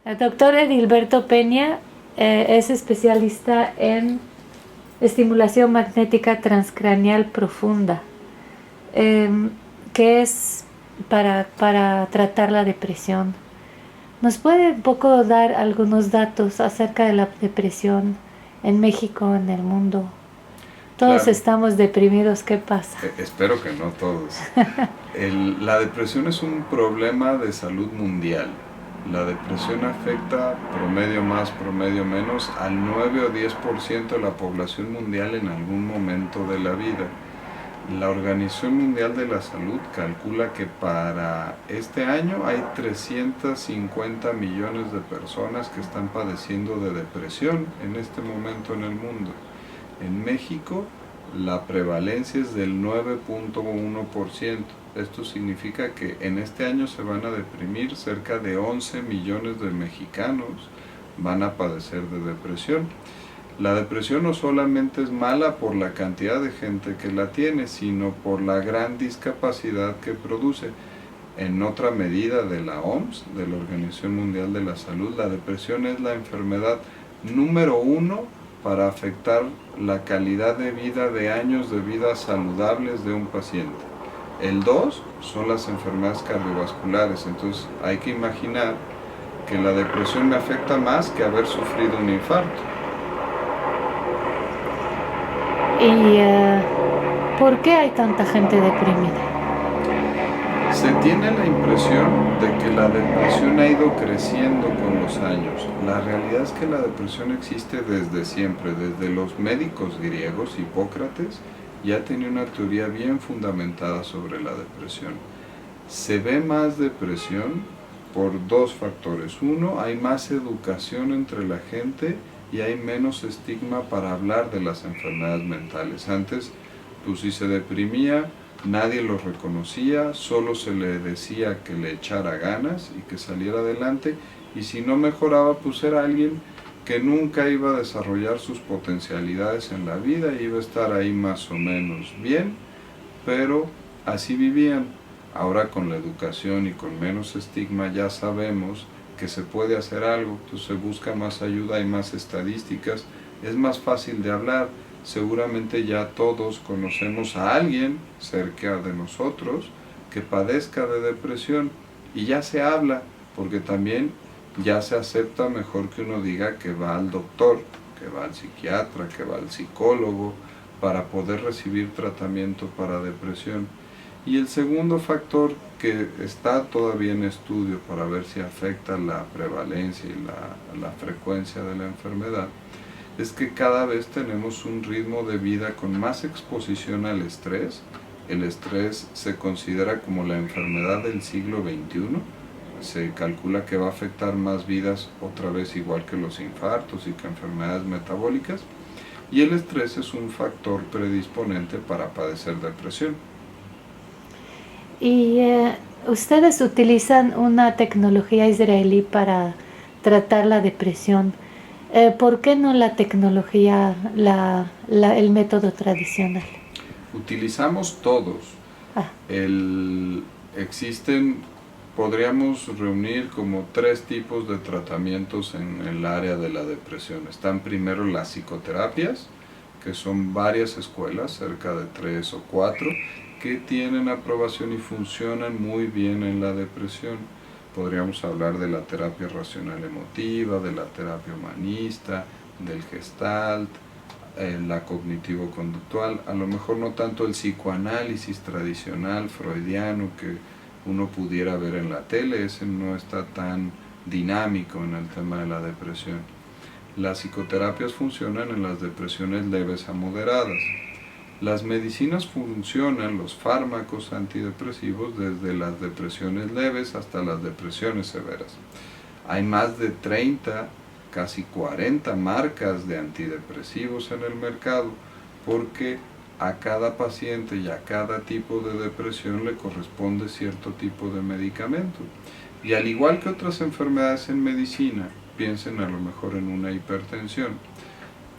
El doctor Edilberto Peña es especialista en estimulación magnética transcraneal profunda, que es para tratar la depresión. ¿Nos puede un poco dar algunos datos acerca de la depresión en México, en el mundo? Todos Claro, estamos deprimidos, ¿qué pasa? espero que no todos. La depresión es un problema de salud mundial. La depresión afecta, promedio más, promedio menos, al 9 o 10% de la población mundial en algún momento de la vida. La Organización Mundial de la Salud calcula que para este año hay 350 millones de personas que están padeciendo de depresión en este momento en el mundo. En México, la prevalencia es del 9.1%. Esto significa que en este año se van a deprimir cerca de 11 millones de mexicanos, van a padecer de depresión. La depresión no solamente es mala por la cantidad de gente que la tiene, sino por la gran discapacidad que produce. En otra medida de la OMS, de la Organización Mundial de la Salud, la depresión es la enfermedad número 1 para afectar la calidad de vida, de años de vida saludables de un paciente. El 2 son las enfermedades cardiovasculares, entonces hay que imaginar que la depresión me afecta más que haber sufrido un infarto. ¿Y por qué hay tanta gente deprimida? Se tiene la impresión de que la depresión ha ido creciendo con los años. La realidad es que la depresión existe desde siempre, desde los médicos griegos. Hipócrates ya tenía una teoría bien fundamentada sobre la depresión. Se ve más depresión por dos factores. Uno, hay más educación entre la gente y hay menos estigma para hablar de las enfermedades mentales. Antes, pues si se deprimía, nadie lo reconocía, solo se le decía que le echara ganas y que saliera adelante, y si no mejoraba, pues era alguien que nunca iba a desarrollar sus potencialidades en la vida, iba a estar ahí más o menos bien, pero así vivían. Ahora con la educación y con menos estigma ya sabemos que se puede hacer algo, entonces se busca más ayuda, hay más estadísticas, es más fácil de hablar. Seguramente ya todos conocemos a alguien cerca de nosotros que padezca de depresión y ya se habla, porque también ya se acepta mejor que uno diga que va al doctor, que va al psiquiatra, que va al psicólogo para poder recibir tratamiento para depresión. Y el segundo factor que está todavía en estudio para ver si afecta la prevalencia y la frecuencia de la enfermedad es que cada vez tenemos un ritmo de vida con más exposición al estrés. El estrés se considera como la enfermedad del siglo XXI. Se calcula que va a afectar más vidas otra vez igual que los infartos y que enfermedades metabólicas. Y el estrés es un factor predisponente para padecer depresión. ¿Y ustedes utilizan una tecnología israelí para tratar la depresión? ¿Por qué no la tecnología, el método tradicional? Utilizamos todos. Ah, Existen, podríamos reunir como 3 tipos de tratamientos en el área de la depresión. Están primero las psicoterapias, que son varias escuelas, cerca de 3 o 4, que tienen aprobación y funcionan muy bien en la depresión. Podríamos hablar de la terapia racional emotiva, de la terapia humanista, del Gestalt, la cognitivo-conductual, a lo mejor no tanto el psicoanálisis tradicional freudiano que uno pudiera ver en la tele, ese no está tan dinámico en el tema de la depresión. Las psicoterapias funcionan en las depresiones leves a moderadas. Las medicinas funcionan, los fármacos antidepresivos, desde las depresiones leves hasta las depresiones severas. Hay más de 30, casi 40 marcas de antidepresivos en el mercado, porque a cada paciente y a cada tipo de depresión le corresponde cierto tipo de medicamento. Y al igual que otras enfermedades en medicina, piensen a lo mejor en una hipertensión.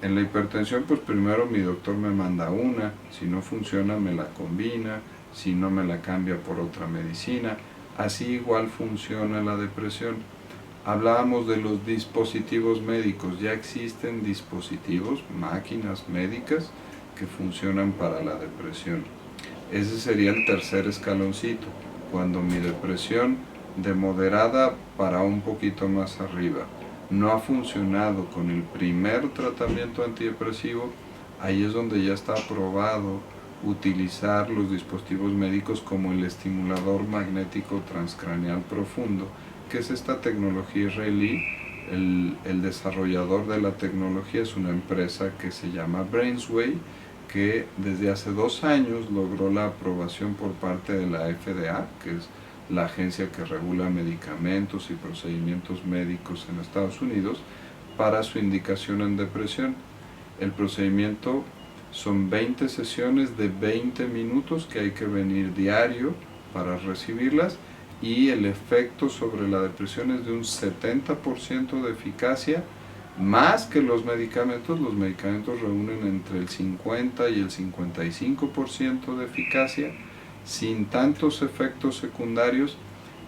En la hipertensión, pues primero mi doctor me manda una, si no funciona me la combina, si no me la cambia por otra medicina. Así igual funciona la depresión. Hablábamos de los dispositivos médicos. Ya existen dispositivos, máquinas médicas que funcionan para la depresión. Ese sería el tercer escaloncito, cuando mi depresión de moderada para un poquito más arriba no ha funcionado con el primer tratamiento antidepresivo. Ahí es donde ya está aprobado utilizar los dispositivos médicos como el estimulador magnético transcraneal profundo, que es esta tecnología israelí. El desarrollador de la tecnología es una empresa que se llama BrainsWay, que desde hace 2 años logró la aprobación por parte de la FDA, que es la agencia que regula medicamentos y procedimientos médicos en Estados Unidos, para su indicación en depresión. El procedimiento son 20 sesiones de 20 minutos que hay que venir diario para recibirlas, y el efecto sobre la depresión es de un 70% de eficacia, más que los medicamentos. Los medicamentos reúnen entre el 50 y el 55% de eficacia, sin tantos efectos secundarios,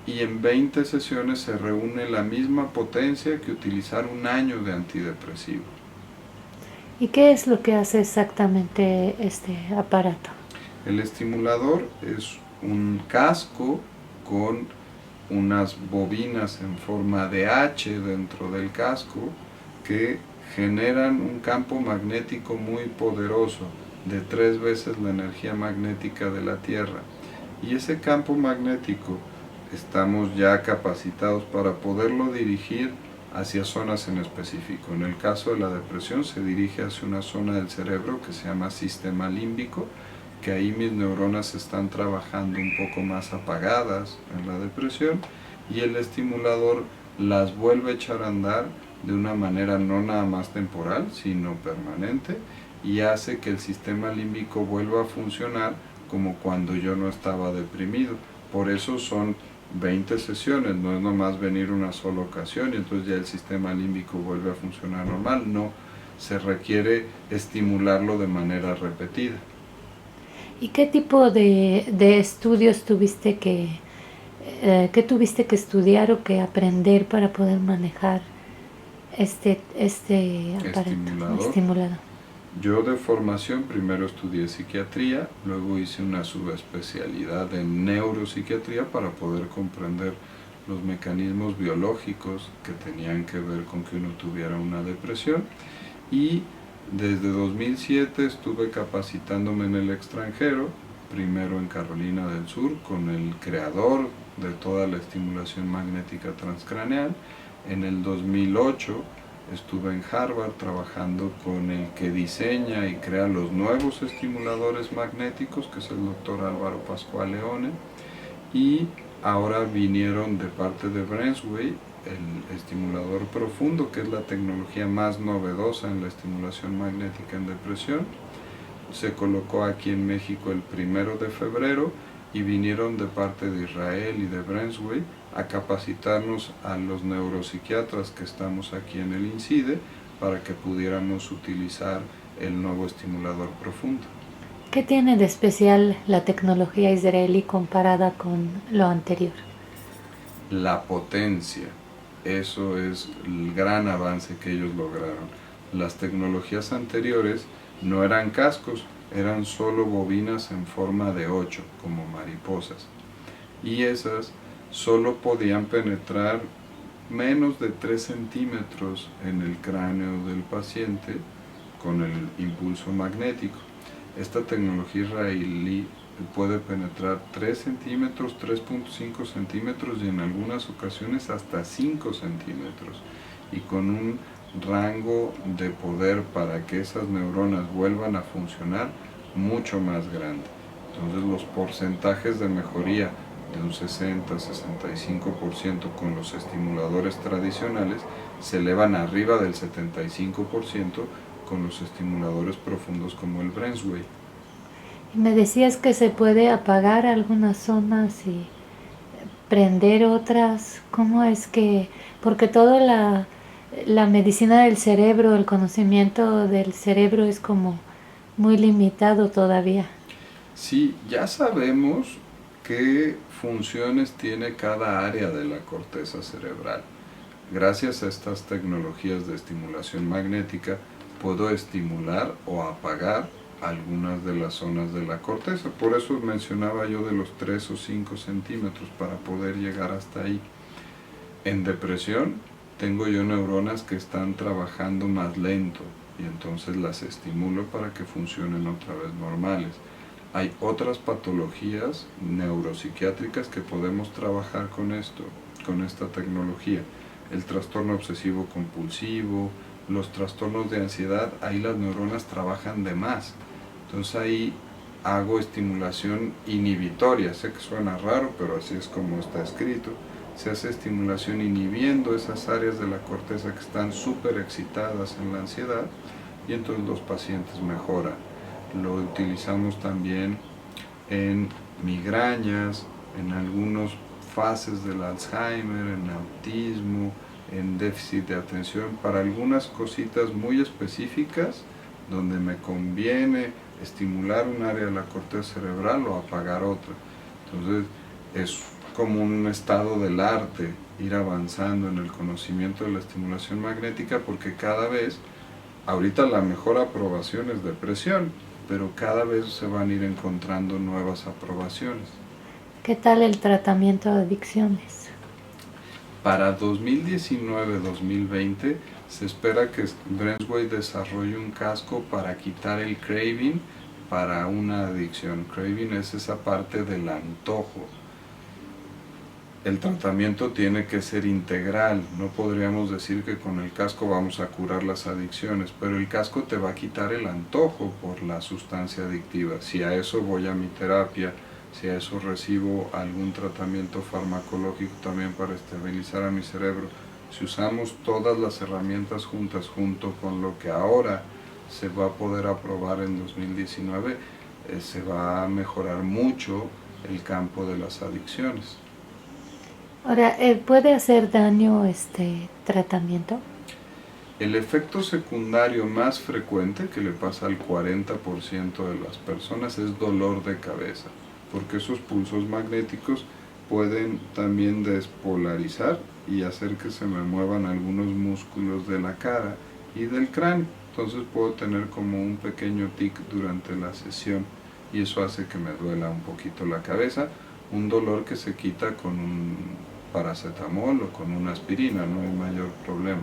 y en 20 sesiones se reúne la misma potencia que utilizar un año de antidepresivo. ¿Y qué es lo que hace exactamente este aparato? El estimulador es un casco con unas bobinas en forma de H dentro del casco que generan un campo magnético muy poderoso, de 3 veces la energía magnética de la Tierra. Y ese campo magnético estamos ya capacitados para poderlo dirigir hacia zonas en específico. En el caso de la depresión se dirige hacia una zona del cerebro que se llama sistema límbico, que ahí mis neuronas están trabajando un poco más apagadas en la depresión, y el estimulador las vuelve a echar a andar de una manera no nada más temporal, sino permanente, y hace que el sistema límbico vuelva a funcionar como cuando yo no estaba deprimido. Por eso son 20 sesiones, no es nomás venir una sola ocasión y entonces ya el sistema límbico vuelve a funcionar normal. No, se requiere estimularlo de manera repetida. ¿Y qué tipo de estudios tuviste que tuviste que estudiar o que aprender para poder manejar este aparato estimulador? Yo de formación primero estudié psiquiatría, luego hice una subespecialidad en neuropsiquiatría para poder comprender los mecanismos biológicos que tenían que ver con que uno tuviera una depresión, y desde 2007 estuve capacitándome en el extranjero, primero en Carolina del Sur con el creador de toda la estimulación magnética transcraneal. En el 2008 estuve en Harvard trabajando con el que diseña y crea los nuevos estimuladores magnéticos, que es el doctor Álvaro Pascual Leone, y ahora vinieron de parte de BrainsWay el estimulador profundo, que es la tecnología más novedosa en la estimulación magnética en depresión. Se colocó aquí en México el 1 de febrero, y vinieron de parte de Israel y de BrainsWay a capacitarnos a los neuropsiquiatras que estamos aquí en el INCIDE para que pudiéramos utilizar el nuevo estimulador profundo. ¿Qué tiene de especial la tecnología israelí comparada con lo anterior? La potencia, eso es el gran avance que ellos lograron. Las tecnologías anteriores no eran cascos, eran solo bobinas en forma de 8, como mariposas, y esas solo podían penetrar menos de 3 centímetros en el cráneo del paciente con el impulso magnético. Esta tecnología israelí puede penetrar 3 centímetros, 3.5 centímetros y en algunas ocasiones hasta 5 centímetros, y con un rango de poder para que esas neuronas vuelvan a funcionar mucho más grande. Entonces los porcentajes de mejoría de un 60-65% con los estimuladores tradicionales se elevan arriba del 75% con los estimuladores profundos como el BrainsWay. Me decías que se puede apagar algunas zonas y prender otras. ¿Cómo es que...? Porque toda la medicina del cerebro, el conocimiento del cerebro es como muy limitado todavía. Sí, ya sabemos qué funciones tiene cada área de la corteza cerebral. Gracias a estas tecnologías de estimulación magnética puedo estimular o apagar algunas de las zonas de la corteza. Por eso mencionaba yo de los 3 o 5 centímetros para poder llegar hasta ahí. En depresión tengo yo neuronas que están trabajando más lento y entonces las estimulo para que funcionen otra vez normales. Hay otras patologías neuropsiquiátricas que podemos trabajar con esto, con esta tecnología. El trastorno obsesivo compulsivo, los trastornos de ansiedad, ahí las neuronas trabajan de más. Entonces ahí hago estimulación inhibitoria. Sé que suena raro, pero así es como está escrito. Se hace estimulación inhibiendo esas áreas de la corteza que están súper excitadas en la ansiedad y entonces los pacientes mejoran. Lo utilizamos también en migrañas, en algunas fases del Alzheimer, en autismo, en déficit de atención, para algunas cositas muy específicas donde me conviene estimular un área de la corteza cerebral o apagar otra. Entonces es como un estado del arte ir avanzando en el conocimiento de la estimulación magnética, porque cada vez, ahorita la mejor aprobación es depresión, pero cada vez se van a ir encontrando nuevas aprobaciones. ¿Qué tal el tratamiento de adicciones? Para 2019-2020 se espera que BrainsWay desarrolle un casco para quitar el craving para una adicción. Craving es esa parte del antojo. El tratamiento tiene que ser integral, no podríamos decir que con el casco vamos a curar las adicciones, pero el casco te va a quitar el antojo por la sustancia adictiva. Si a eso voy a mi terapia, si a eso recibo algún tratamiento farmacológico también para estabilizar a mi cerebro, si usamos todas las herramientas juntas junto con lo que ahora se va a poder aprobar en 2019, se va a mejorar mucho el campo de las adicciones. Ahora, ¿puede hacer daño este tratamiento? El efecto secundario más frecuente que le pasa al 40% de las personas es dolor de cabeza, porque esos pulsos magnéticos pueden también despolarizar y hacer que se me muevan algunos músculos de la cara y del cráneo. Entonces puedo tener como un pequeño tic durante la sesión y eso hace que me duela un poquito la cabeza, un dolor que se quita con un paracetamol o con una aspirina, no hay mayor problema.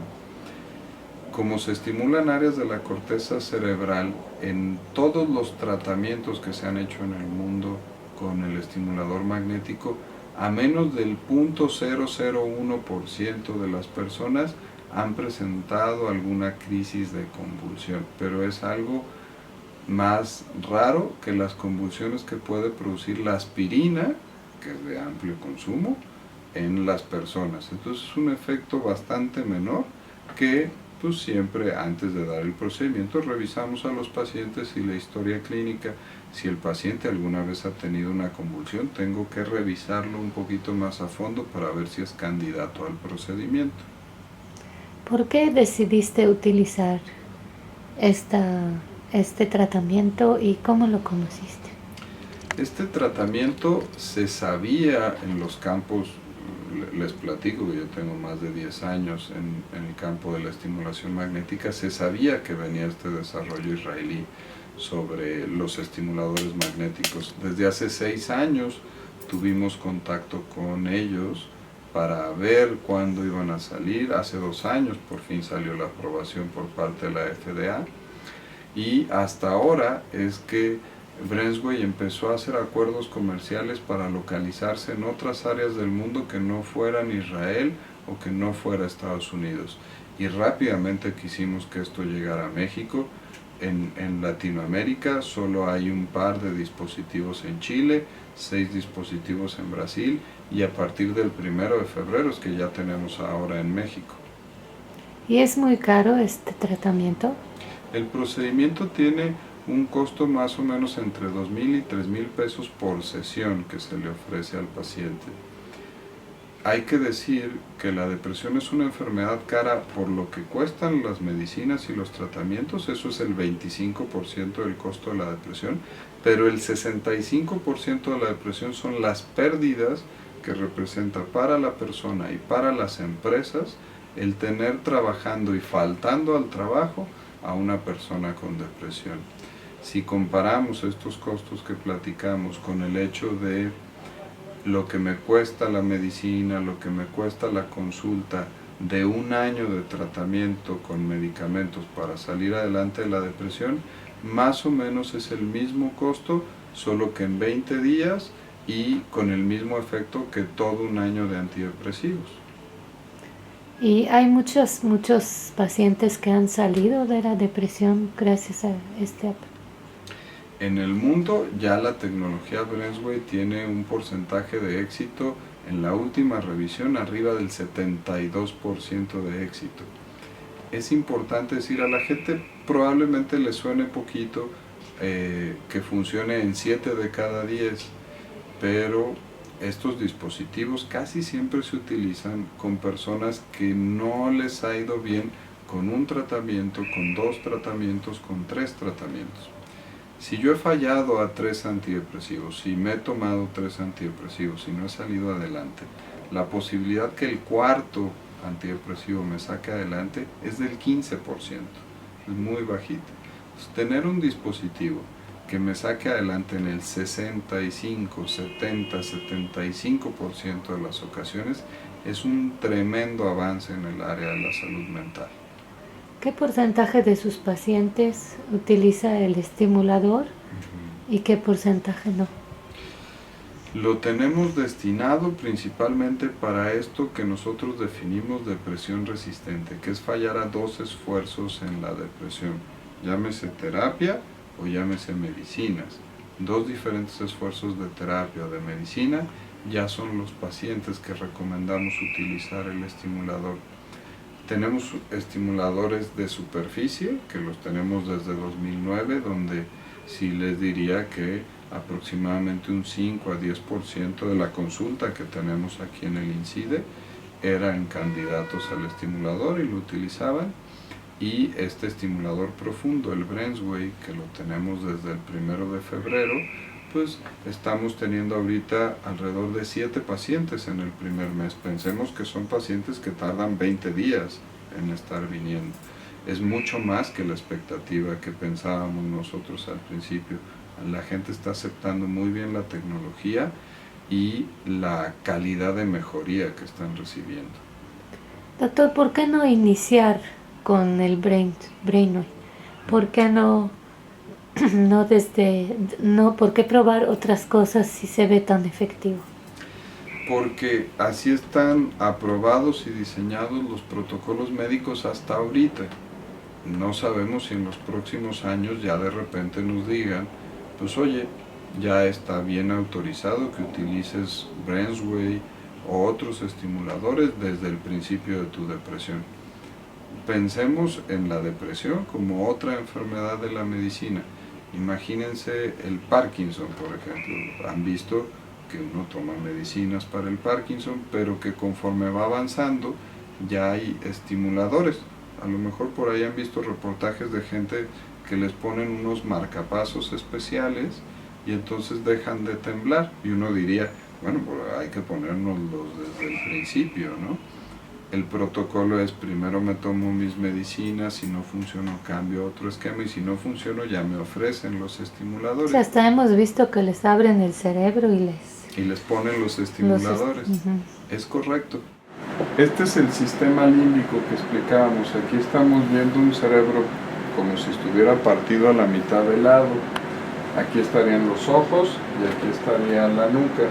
Como se estimulan áreas de la corteza cerebral, en todos los tratamientos que se han hecho en el mundo con el estimulador magnético, a menos del 0.001% de las personas han presentado alguna crisis de convulsión, pero es algo más raro que las convulsiones que puede producir la aspirina, que es de amplio consumo, en las personas. Entonces es un efecto bastante menor que pues siempre antes de dar el procedimiento revisamos a los pacientes y la historia clínica. Si el paciente alguna vez ha tenido una convulsión, tengo que revisarlo un poquito más a fondo para ver si es candidato al procedimiento. ¿Por qué decidiste utilizar este tratamiento y cómo lo conociste? Este tratamiento se sabía en los campos, les platico que yo tengo más de 10 años en el campo de la estimulación magnética, se sabía que venía este desarrollo israelí sobre los estimuladores magnéticos. Desde hace 6 años tuvimos contacto con ellos para ver cuándo iban a salir. Hace 2 años por fin salió la aprobación por parte de la FDA y hasta ahora es que BrainsWay empezó a hacer acuerdos comerciales para localizarse en otras áreas del mundo que no fueran Israel o que no fuera Estados Unidos. Y rápidamente quisimos que esto llegara a México. En Latinoamérica solo hay un par de dispositivos en Chile, 6 dispositivos en Brasil y a partir del 1 de febrero es que ya tenemos ahora en México. ¿Y es muy caro este tratamiento? El procedimiento tiene un costo más o menos entre 2,000 y 3,000 pesos por sesión que se le ofrece al paciente. Hay que decir que la depresión es una enfermedad cara por lo que cuestan las medicinas y los tratamientos, eso es el 25% del costo de la depresión, pero el 65% de la depresión son las pérdidas que representa para la persona y para las empresas el tener trabajando y faltando al trabajo a una persona con depresión. Si comparamos estos costos que platicamos con el hecho de lo que me cuesta la medicina, lo que me cuesta la consulta de un año de tratamiento con medicamentos para salir adelante de la depresión, más o menos es el mismo costo, solo que en 20 días y con el mismo efecto que todo un año de antidepresivos. Y hay muchos pacientes que han salido de la depresión gracias a este app. En el mundo ya la tecnología BrainsWay tiene un porcentaje de éxito en la última revisión arriba del 72% de éxito. Es importante decir, a la gente probablemente le suene poquito que funcione en 7 de cada 10, pero estos dispositivos casi siempre se utilizan con personas que no les ha ido bien con un tratamiento, con 2 tratamientos, con 3 tratamientos. Si yo he fallado a 3 antidepresivos, si me he tomado 3 antidepresivos y no he salido adelante, la posibilidad que el cuarto antidepresivo me saque adelante es del 15%, es muy bajita. Entonces, tener un dispositivo que me saque adelante en el 65, 70, 75% de las ocasiones es un tremendo avance en el área de la salud mental. ¿Qué porcentaje de sus pacientes utiliza el estimulador y qué porcentaje no? Lo tenemos destinado principalmente para esto que nosotros definimos depresión resistente, que es fallar a 2 esfuerzos en la depresión, llámese terapia o llámese medicinas. 2 diferentes esfuerzos de terapia o de medicina ya son los pacientes que recomendamos utilizar el estimulador. Tenemos estimuladores de superficie, que los tenemos desde 2009, donde sí les diría que aproximadamente un 5 a 10% de la consulta que tenemos aquí en el INCIDE eran candidatos al estimulador y lo utilizaban. Y este estimulador profundo, el BrainsWay, que lo tenemos desde el 1 de febrero, pues estamos teniendo ahorita alrededor de 7 pacientes en el primer mes. Pensemos que son pacientes que tardan 20 días en estar viniendo. Es mucho más que la expectativa que pensábamos nosotros al principio. La gente está aceptando muy bien la tecnología y la calidad de mejoría que están recibiendo. Doctor, ¿por qué no iniciar con el BrainsWay? ¿Por qué ¿por qué probar otras cosas si se ve tan efectivo? Porque así están aprobados y diseñados los protocolos médicos hasta ahorita. No sabemos si en los próximos años ya de repente nos digan, pues oye, ya está bien autorizado que utilices BrainsWay o otros estimuladores desde el principio de tu depresión. Pensemos en la depresión como otra enfermedad de la medicina. Imagínense el Parkinson, por ejemplo. Han visto que uno toma medicinas para el Parkinson, pero que conforme va avanzando ya hay estimuladores. A lo mejor por ahí han visto reportajes de gente que les ponen unos marcapasos especiales y entonces dejan de temblar. Y uno diría, bueno, pues hay que ponérnoslos desde el principio, ¿no? El protocolo es: primero me tomo mis medicinas, si no funcionó cambio a otro esquema y si no funcionó ya me ofrecen los estimuladores. O sea, hasta hemos visto que les abren el cerebro y les ponen los estimuladores. Es correcto. Este es el sistema límbico que explicábamos. Aquí estamos viendo un cerebro como si estuviera partido a la mitad de lado. Aquí estarían los ojos y aquí estaría la nuca.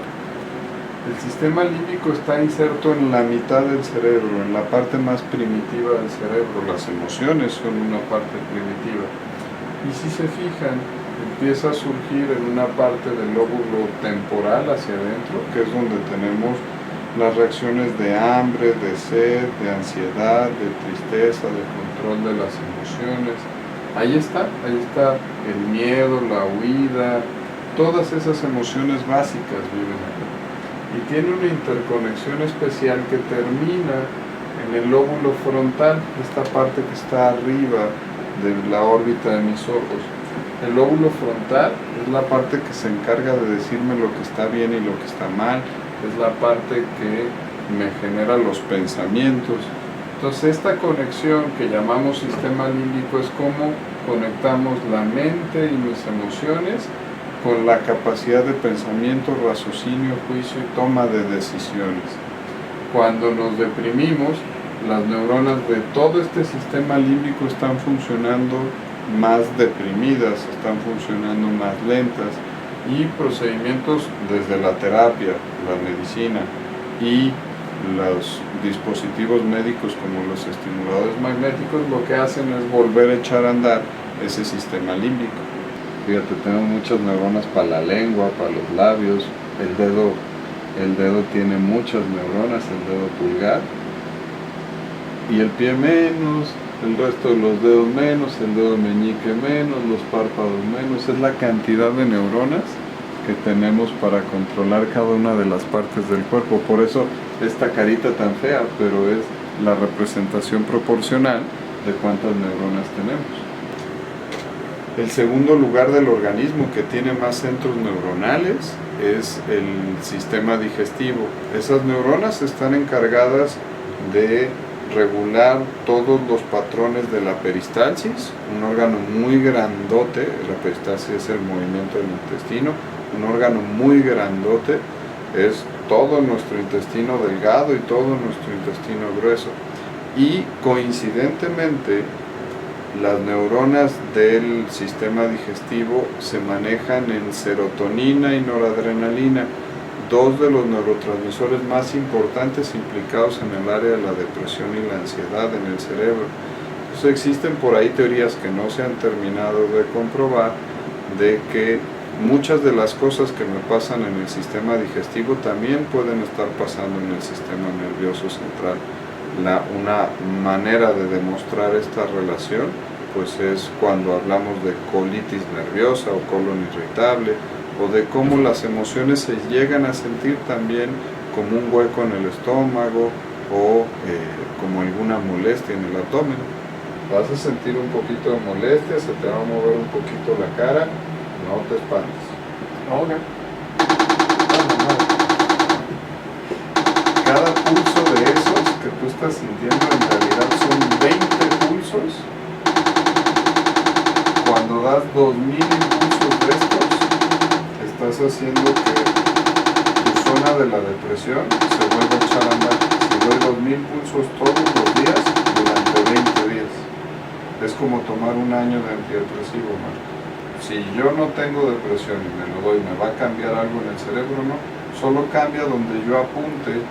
El sistema límbico está inserto en la mitad del cerebro, en la parte más primitiva del cerebro. Las emociones son una parte primitiva. Y si se fijan, empieza a surgir en una parte del lóbulo temporal hacia adentro, que es donde tenemos las reacciones de hambre, de sed, de ansiedad, de tristeza, de control de las emociones. Ahí está el miedo, la huida, todas esas emociones básicas viven aquí. Y tiene una interconexión especial que termina en el lóbulo frontal, esta parte que está arriba de la órbita de mis ojos. El lóbulo frontal es la parte que se encarga de decirme lo que está bien y lo que está mal, es la parte que me genera los pensamientos. Entonces esta conexión que llamamos sistema límbico es cómo conectamos la mente y mis emociones con la capacidad de pensamiento, raciocinio, juicio y toma de decisiones. Cuando nos deprimimos, las neuronas de todo este sistema límbico están funcionando más deprimidas, están funcionando más lentas, y procedimientos desde la terapia, la medicina y los dispositivos médicos como los estimuladores magnéticos lo que hacen es volver a echar a andar ese sistema límbico. Fíjate, tenemos muchas neuronas para la lengua, para los labios, el dedo tiene muchas neuronas, el dedo pulgar, y el pie menos, el resto de los dedos menos, el dedo meñique menos, los párpados menos. Es la cantidad de neuronas que tenemos para controlar cada una de las partes del cuerpo. Por eso esta carita tan fea, pero es la representación proporcional de cuántas neuronas tenemos. El segundo lugar del organismo que tiene más centros neuronales es el sistema digestivo. Esas neuronas están encargadas de regular todos los patrones de la peristalsis, un órgano muy grandote. La peristalsis es el movimiento del intestino, un órgano muy grandote, es todo nuestro intestino delgado y todo nuestro intestino grueso. Y coincidentemente, las neuronas del sistema digestivo se manejan en serotonina y noradrenalina, dos de los neurotransmisores más importantes implicados en el área de la depresión y la ansiedad en el cerebro. Entonces existen por ahí teorías que no se han terminado de comprobar de que muchas de las cosas que me pasan en el sistema digestivo también pueden estar pasando en el sistema nervioso central. Una manera de demostrar esta relación pues es cuando hablamos de colitis nerviosa o colon irritable, o de cómo las emociones se llegan a sentir también como un hueco en el estómago o como alguna molestia en el abdomen. Vas a sentir un poquito de molestia, se te va a mover un poquito la cara, no te espantes. Okay. Cada pulso de esos que tú estás sintiendo en realidad son 20 pulsos. Cuando das 2000 impulsos de estos, estás haciendo que tu zona de la depresión se vuelva a echar a andar. Si doy 2000 pulsos todos los días durante 20 días, es como tomar un año de antidepresivo, Marco. Si yo no tengo depresión y me lo doy, ¿me va a cambiar algo en el cerebro? No, solo cambia donde yo apunte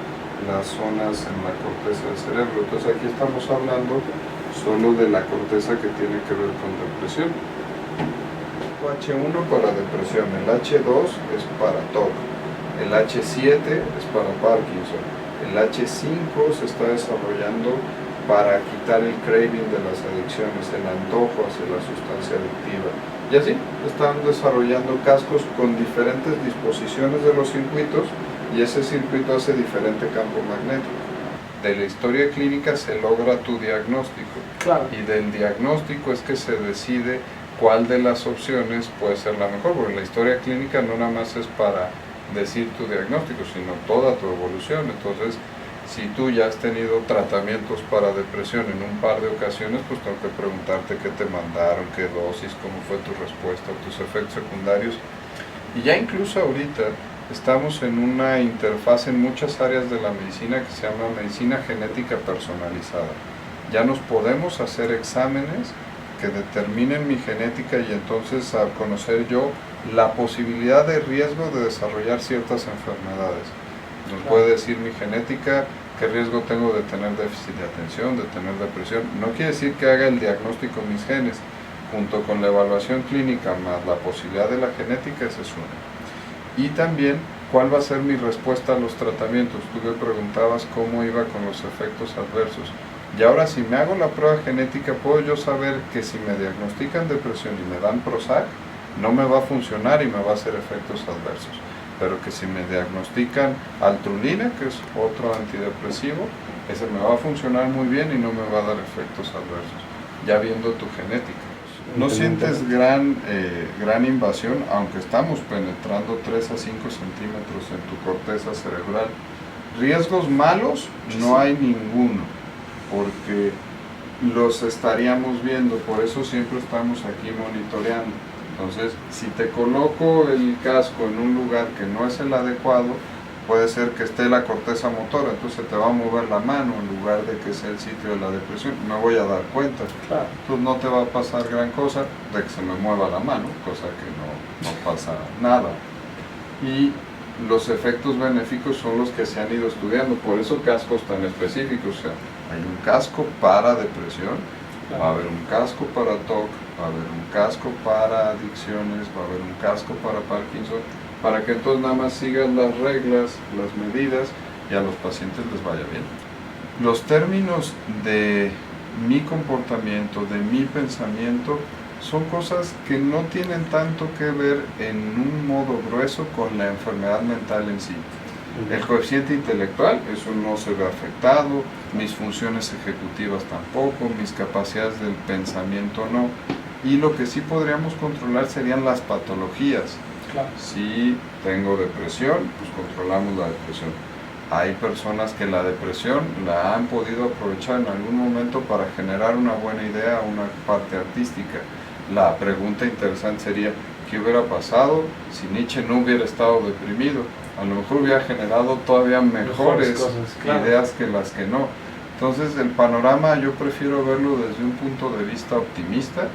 las zonas en la corteza del cerebro. Entonces aquí estamos hablando solo de la corteza que tiene que ver con depresión. H1 para depresión, el H2 es para TOC, el H7 es para Parkinson, el H5 se está desarrollando para quitar el craving de las adicciones, el antojo hacia la sustancia adictiva. Y así están desarrollando cascos con diferentes disposiciones de los circuitos, y ese circuito hace diferente campo magnético. De la historia clínica se logra tu diagnóstico, Claro. y del diagnóstico es que se decide cuál de las opciones puede ser la mejor, porque la historia clínica no nada más es para decir tu diagnóstico, sino toda tu evolución. Entonces, si tú ya has tenido tratamientos para depresión en un par de ocasiones, pues tengo que preguntarte qué te mandaron, qué dosis, cómo fue tu respuesta, tus efectos secundarios. Y ya incluso ahorita estamos en una interfaz en muchas áreas de la medicina que se llama medicina genética personalizada. Ya nos podemos hacer exámenes que determinen mi genética, y entonces a conocer yo la posibilidad de riesgo de desarrollar ciertas enfermedades. Nos puede decir mi genética qué riesgo tengo de tener déficit de atención, de tener depresión. No quiere decir que haga el diagnóstico mis genes, junto con la evaluación clínica más la posibilidad de la genética, esa es una. Y también cuál va a ser mi respuesta a los tratamientos. Tú me preguntabas cómo iba con los efectos adversos. Y ahora, si me hago la prueba genética, puedo yo saber que si me diagnostican depresión y me dan Prozac, no me va a funcionar y me va a hacer efectos adversos. Pero que si me diagnostican Altrulina, que es otro antidepresivo, ese me va a funcionar muy bien y no me va a dar efectos adversos, ya viendo tu genética. No sientes gran invasión, aunque estamos penetrando 3 a 5 centímetros en tu corteza cerebral. Riesgos malos no hay ninguno. porque los estaríamos viendo, por eso siempre estamos aquí monitoreando. Entonces, si te coloco el casco en un lugar que no es el adecuado, puede ser que esté la corteza motora, entonces te va a mover la mano en lugar de que sea el sitio de la depresión. Me voy a dar cuenta. Claro. Entonces no te va a pasar gran cosa de que se me mueva la mano, cosa que no pasa nada. Y los efectos benéficos son los que se han ido estudiando, por eso cascos tan específicos. O sea, hay un casco para depresión, va a haber un casco para TOC, va a haber un casco para adicciones, va a haber un casco para Parkinson, para que entonces nada más sigan las reglas, las medidas y a los pacientes les vaya bien. Los términos de mi comportamiento, de mi pensamiento, son cosas que no tienen tanto que ver en un modo grueso con la enfermedad mental en sí. El coeficiente intelectual, eso no se ve afectado, mis funciones ejecutivas tampoco, mis capacidades del pensamiento no. Y lo que sí podríamos controlar serían las patologías. Claro. Si tengo depresión, pues controlamos la depresión. Hay personas que la depresión la han podido aprovechar en algún momento para generar una buena idea, una parte artística. La pregunta interesante sería, ¿qué hubiera pasado si Nietzsche no hubiera estado deprimido? A lo mejor hubiera generado todavía mejores cosas, claro. ideas que las que no. Entonces el panorama yo prefiero verlo desde un punto de vista optimista,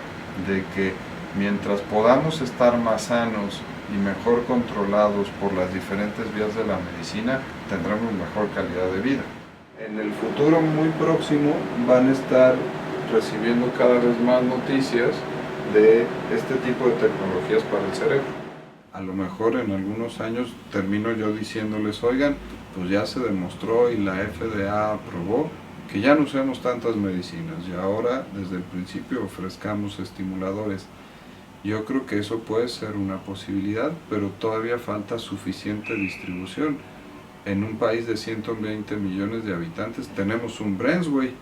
de que mientras podamos estar más sanos y mejor controlados por las diferentes vías de la medicina, tendremos mejor calidad de vida. En el futuro muy próximo van a estar recibiendo cada vez más noticias de este tipo de tecnologías para el cerebro. A lo mejor en algunos años termino yo diciéndoles, oigan, pues ya se demostró y la FDA aprobó que ya no usemos tantas medicinas y ahora desde el principio ofrezcamos estimuladores. Yo creo que eso puede ser una posibilidad, pero todavía falta suficiente distribución. En un país de 120 millones de habitantes tenemos un Brainwave,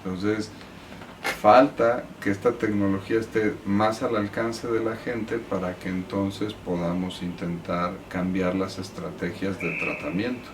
entonces falta que esta tecnología esté más al alcance de la gente para que entonces podamos intentar cambiar las estrategias de tratamiento.